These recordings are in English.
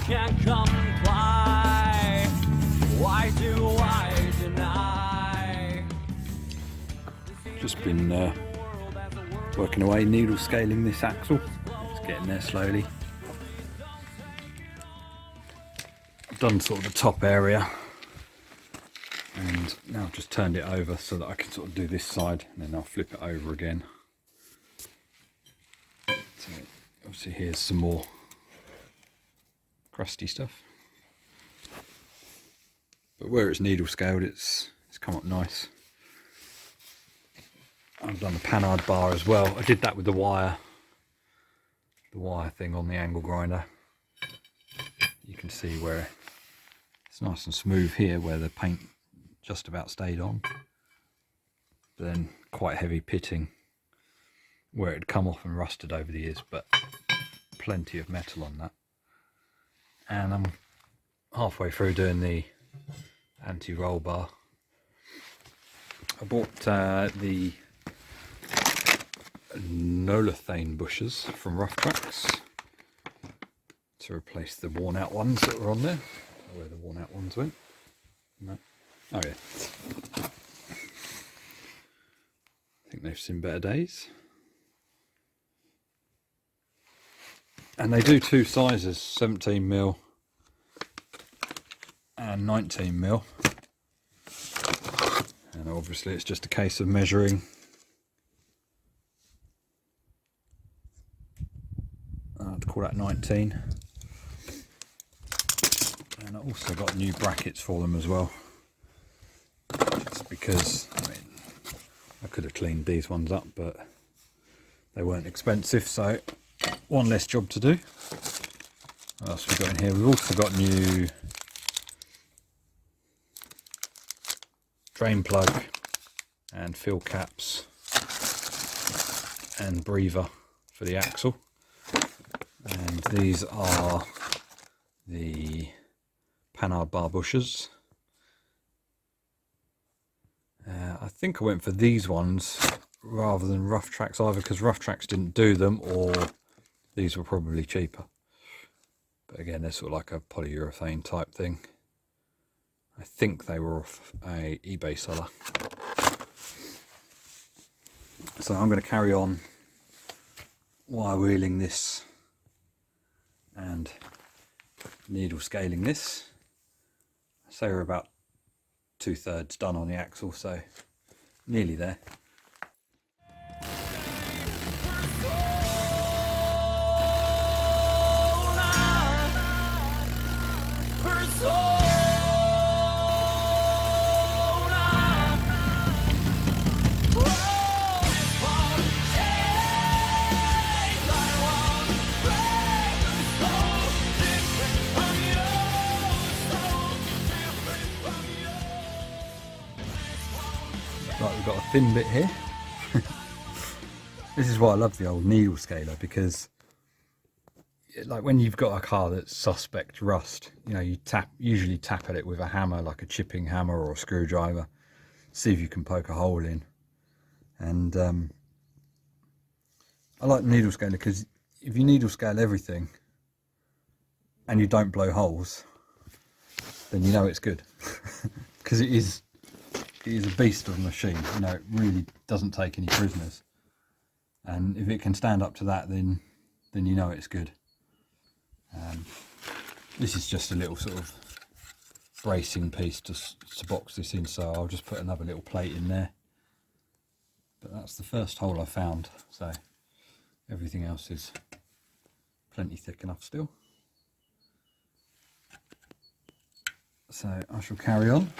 Can't comply. Why do I deny? Just been working away, needle scaling this axle. It's getting there slowly. I've done sort of the top area, and now I've just turned it over so that I can sort of do this side, and then I'll flip it over again. So obviously here's some more crusty stuff, but where it's needle scaled, it's come up nice. I've done the panhard bar as well. I did that with the wire thing on the angle grinder. You can see where it's nice and smooth here, where the paint just about stayed on, but then quite heavy pitting where it had come off and rusted over the years, but plenty of metal on that. And I'm halfway through doing the anti-roll bar. I bought the Nolathane bushes from Rough Tracks to replace the worn out ones that were on there. Where the worn out ones went. No. Oh yeah. I think they've seen better days. And they do two sizes, 17mm and 19mm. And obviously it's just a case of measuring. I'd call that 19. And I also got new brackets for them as well. Just because, I mean, I could have cleaned these ones up, but they weren't expensive, so one less job to do. What else have we got in here? We've also got new drain plug and fill caps and breather for the axle. And these are the panhard bar bushes. I think I went for these ones rather than Rough Tracks, either because Rough Tracks didn't do them or these were probably cheaper. But again, they're sort of like a polyurethane type thing. I think they were off a eBay seller. So I'm going to carry on wire wheeling this and needle scaling this. So we're about 2/3 done on the axle, so nearly there. Right, we've got a thin bit here. This is why I love the old needle scaler, because like when you've got a car that's suspect rust, you know, you usually tap at it with a hammer, like a chipping hammer or a screwdriver, see if you can poke a hole in. And I like the needle scaler because if you needle scale everything and you don't blow holes, then you know it's good. Because it is a beast of a machine. You know, it really doesn't take any prisoners, and if it can stand up to that, then you know it's good. This is just a little sort of bracing piece to box this in, so I'll just put another little plate in there. But that's the first hole I found, so everything else is plenty thick enough still. So I shall carry on.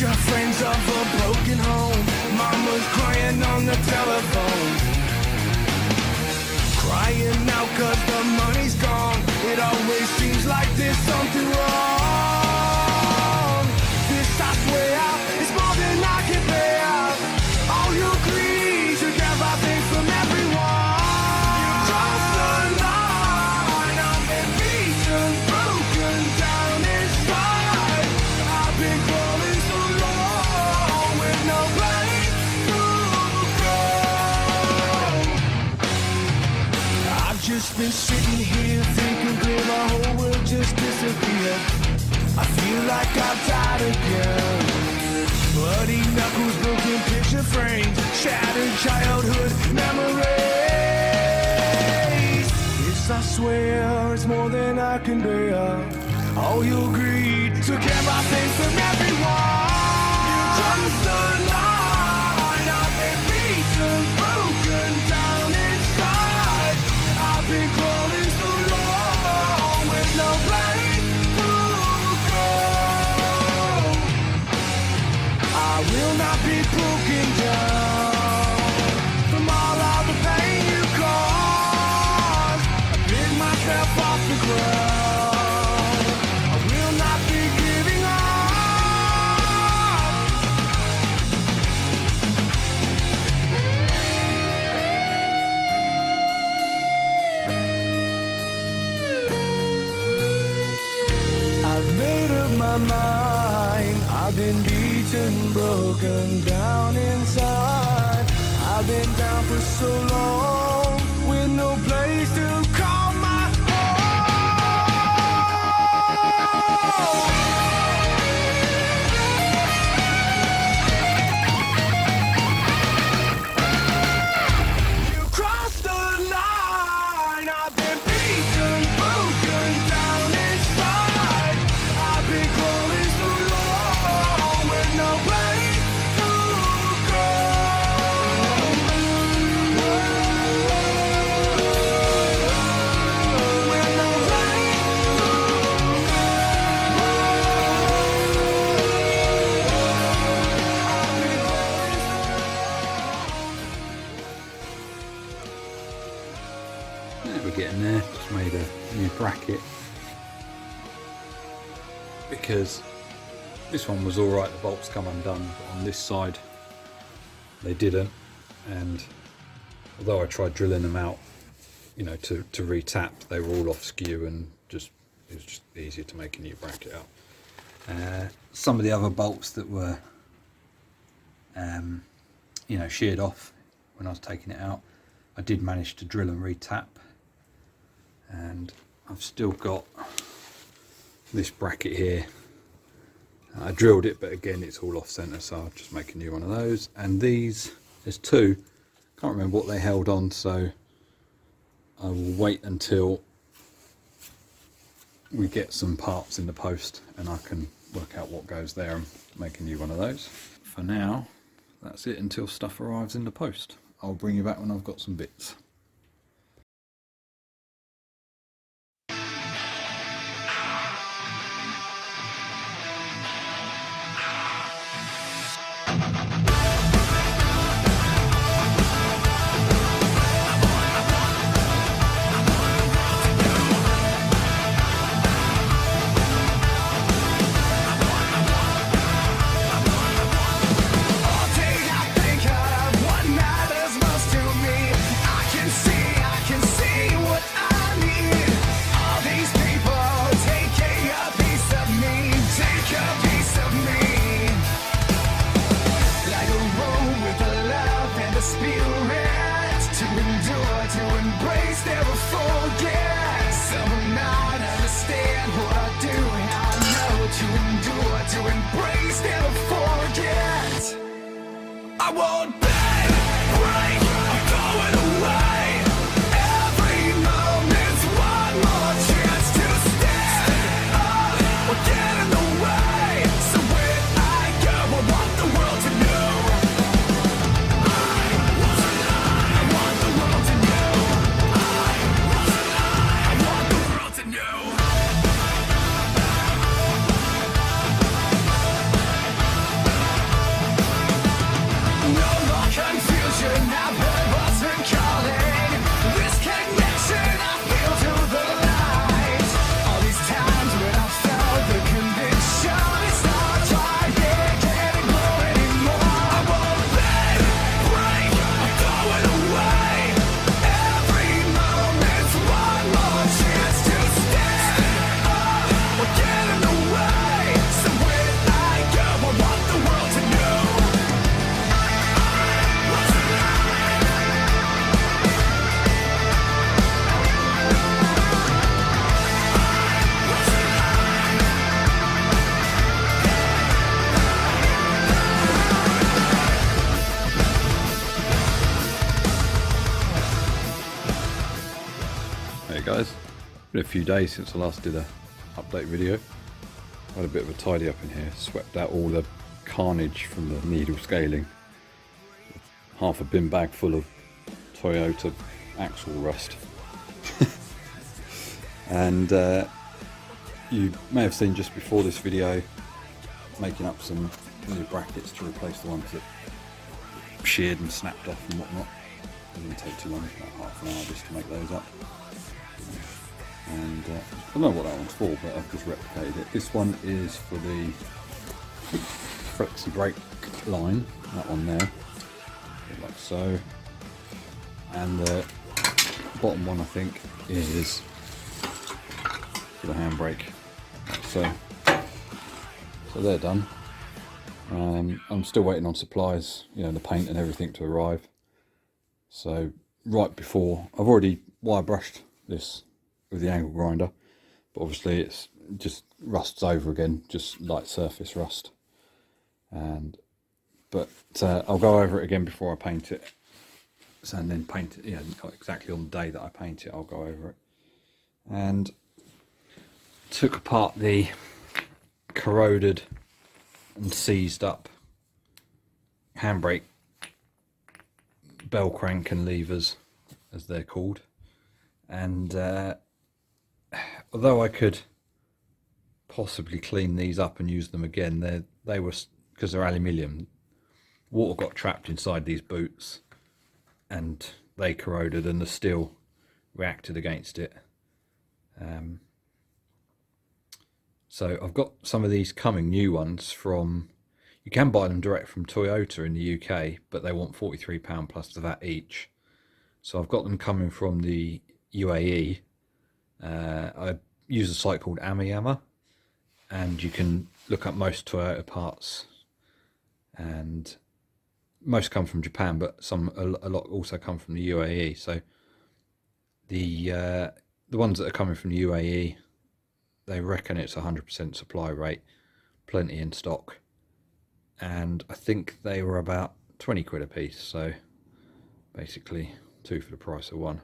Picture frames of a broken home. Mama's crying on the telephone, crying out 'cause the money's gone. It always seems like there's something wrong. This, I swear, is more than I can bear. All you greed to get my things from everyone. You cross the line. I've been beaten, broken down inside. I've been crawling so long with no place to go. I've just been sitting here thinking clear, my whole world just disappeared. I feel like I've died again. Bloody knuckles, broken picture frames, shattered childhood memories. This, I swear, is more than I can bear. All your greed took everything from everyone. You crossed the line. I've been beaten, broken down inside. I've been crawling so long with no place to go. I will not be broken down from all of the pain you caused. I pick myself off the ground. I will not be giving up. I've made up my mind. I've been beaten, broken down inside. I've been down for so long with no place to call my own. You crossed the line. I've been beaten, broken down inside. I've been crawling so long with no place to go. With no place Yeah, we're getting there. Just made a new bracket because this one was alright, the bolts come undone, but on this side they didn't, and although I tried drilling them out, you know, to retap, they were all off skew, and it was just easier to make a new bracket out. Some of the other bolts that were you know, sheared off when I was taking it out, I did manage to drill and retap, and I've still got this bracket here. I drilled it, but again it's all off center, so I'll just make a new one of those. And these, there's two, can't remember what they held on, so I will wait until we get some parts in the post and I can work out what goes there and make a new one of those. For now, that's it until stuff arrives in the post. I'll bring you back when I've got some bits. I won't beg, break, I'm going away. Every moment's one more chance to stand up or get in the way. So when I go, I want the world to know I wasn't lying. I want the world to know I wasn't lying. I want the world to know. been a few days since I last did a update video. I had a bit of a tidy up in here, swept out all the carnage from the needle scaling. Half a bin bag full of Toyota axle rust. And you may have seen just before this video making up some new brackets to replace the ones that sheared and snapped off and whatnot. It didn't take too long, about half an hour just to make those up. And I don't know what that one's for, but I've just replicated it. This one is for the flexi brake line, that one there, like so. And the bottom one I think is for the handbrake, like so. So they're done. I'm still waiting on supplies, you know, the paint and everything to arrive. So right before, I've already wire brushed this with the angle grinder, but obviously it's just rusts over again, just light surface rust. But I'll go over it again before I paint it, and then paint it, yeah, exactly on the day that I paint it I'll go over it. And took apart the corroded and seized up handbrake bell crank and levers, as they're called. And although I could possibly clean these up and use them again, they were, because they're aluminium, water got trapped inside these boots and they corroded and the steel reacted against it. So I've got some of these coming, new ones from, you can buy them direct from Toyota in the UK, but they want £43 plus the VAT each. So I've got them coming from the UAE. I use a site called Amiyama, and you can look up most Toyota parts, and most come from Japan, but a lot also come from the UAE. So the ones that are coming from the UAE, they reckon it's 100% supply rate, plenty in stock, and I think they were about 20 quid a piece, so basically two for the price of one.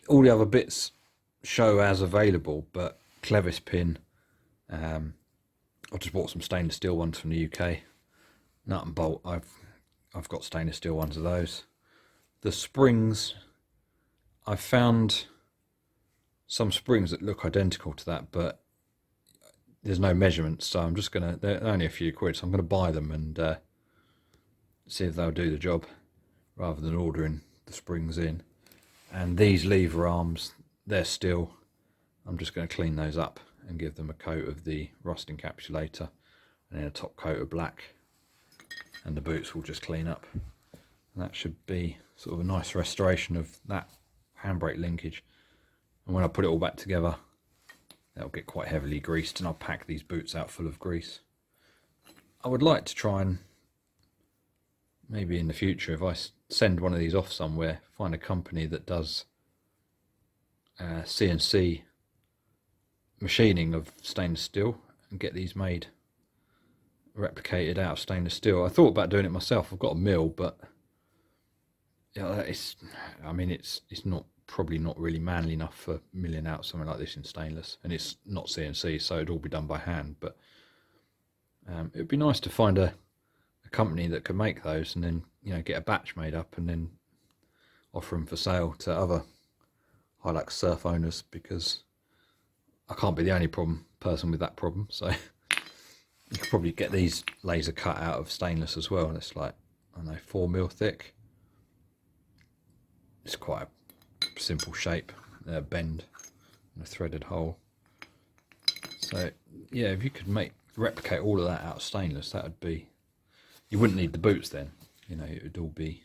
All the other bits show as available, but clevis pin, I've just bought some stainless steel ones from the UK. Nut and bolt, I've got stainless steel ones of those. The springs, I've found some springs that look identical to that, but there's no measurements, so I'm just gonna, they're only a few quid, so I'm gonna buy them and see if they'll do the job rather than ordering the springs in. And these lever arms, they're steel. I'm just going to clean those up and give them a coat of the rust encapsulator and then a top coat of black, and the boots will just clean up. And that should be sort of a nice restoration of that handbrake linkage. And when I put it all back together, that'll get quite heavily greased, and I'll pack these boots out full of grease. I would like to try and, maybe in the future, if I send one of these off somewhere, find a company that does CNC machining of stainless steel and get these made, replicated out of stainless steel. I thought about doing it myself. I've got a mill, but yeah, it's not, probably not really manly enough for milling out something like this in stainless, and it's not CNC, so it'd all be done by hand. But it'd be nice to find a company that could make those, and then, you know, get a batch made up and then offer them for sale to other Hilux surf owners, because I can't be the only person with that problem. So you could probably get these laser cut out of stainless as well, and it's like, I don't know, 4mm thick. It's quite a simple shape, bend and a threaded hole. So yeah, if you could replicate all of that out of stainless, that would be, you wouldn't need the boots then, you know, it would all be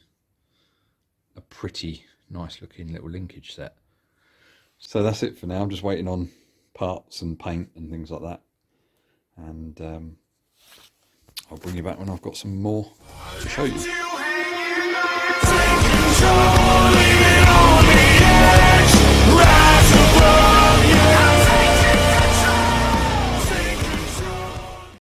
a pretty nice looking little linkage set. So that's it for now. I'm just waiting on parts and paint and things like that, and I'll bring you back when I've got some more to show you.